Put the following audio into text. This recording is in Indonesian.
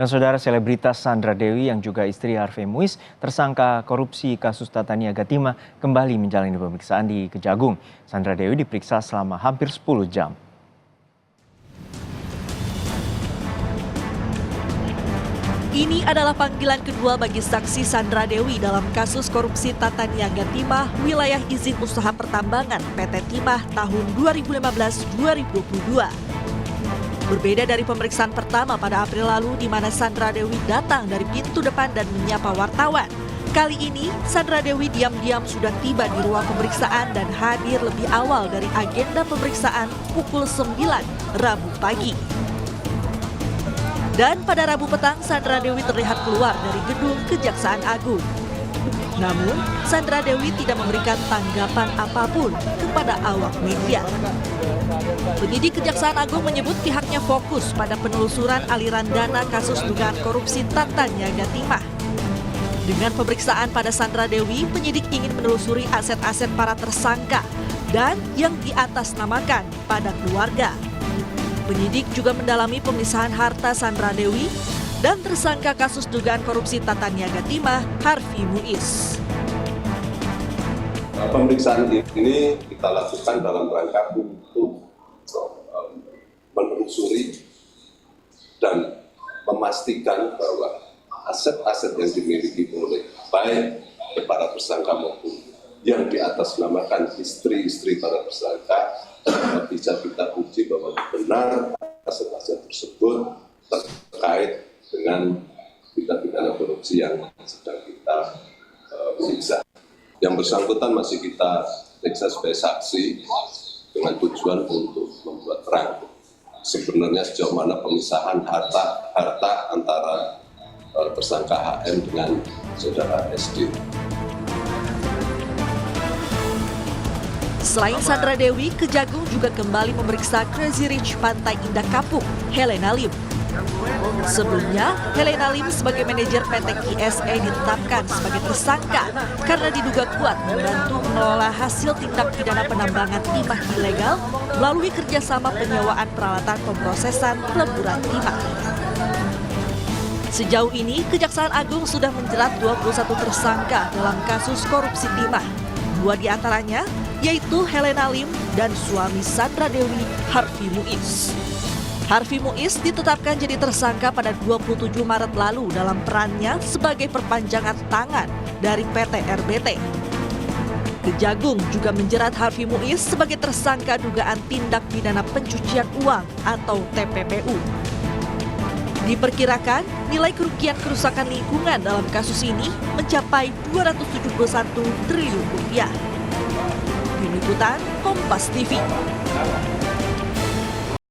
Dan saudara, selebritas Sandra Dewi yang juga istri Harvey Muiz tersangka korupsi kasus Tata Niaga Timah kembali menjalani pemeriksaan di Kejagung. Sandra Dewi diperiksa selama hampir 10 jam. Ini adalah panggilan kedua bagi saksi Sandra Dewi dalam kasus korupsi Tata Niaga Timah wilayah izin usaha pertambangan PT Timah tahun 2015-2022. Berbeda dari pemeriksaan pertama pada April lalu di mana Sandra Dewi datang dari pintu depan dan menyapa wartawan. Kali ini Sandra Dewi diam-diam sudah tiba di ruang pemeriksaan dan hadir lebih awal dari agenda pemeriksaan pukul 9 Rabu pagi. Dan pada Rabu petang Sandra Dewi terlihat keluar dari gedung Kejaksaan Agung. Namun, Sandra Dewi tidak memberikan tanggapan apapun kepada awak media. Penyidik Kejaksaan Agung menyebut pihaknya fokus pada penelusuran aliran dana kasus dugaan korupsi Tata Niaga Timah. Dengan pemeriksaan pada Sandra Dewi, penyidik ingin menelusuri aset-aset para tersangka dan yang diatasnamakan pada keluarga. Penyidik juga mendalami pemisahan harta Sandra Dewi dan tersangka kasus dugaan korupsi Tata Niaga Timah, Harvey Muiz. Pemeriksaan ini kita lakukan dalam rangka untuk menelusuri dan memastikan bahwa aset-aset yang dimiliki oleh baik para tersangka maupun yang diatasnamakan istri-istri para tersangka bisa kita uji bahwa benar aset-aset tersebut terkait dengan tindak pidana korupsi yang sedang kita periksa. Yang bersangkutan masih kita periksa sebagai saksi dengan tujuan untuk membuat terang sebenarnya sejauh mana pemisahan harta antara tersangka HM dengan saudara SD. Selain Sandra Dewi, Kejagung juga kembali memeriksa Crazy Rich Pantai Indah Kapuk, Helena Lim. Sebelumnya, Helena Lim sebagai manajer PT KSE ditetapkan sebagai tersangka karena diduga kuat membantu mengelola hasil tindak pidana penambangan timah ilegal melalui kerjasama penyewaan peralatan pemrosesan peleburan timah. Sejauh ini, Kejaksaan Agung sudah menjerat 21 tersangka dalam kasus korupsi timah. 2 diantaranya yaitu Helena Lim dan suami Sandra Dewi, Harvey Muiz. Harvey Muiz ditetapkan jadi tersangka pada 27 Maret lalu dalam perannya sebagai perpanjangan tangan dari PT RBT. Kejagung juga menjerat Harvey Muiz sebagai tersangka dugaan tindak pidana pencucian uang atau TPPU. Diperkirakan nilai kerugian kerusakan lingkungan dalam kasus ini mencapai 271 triliun rupiah. Tim Liputan Kompas TV.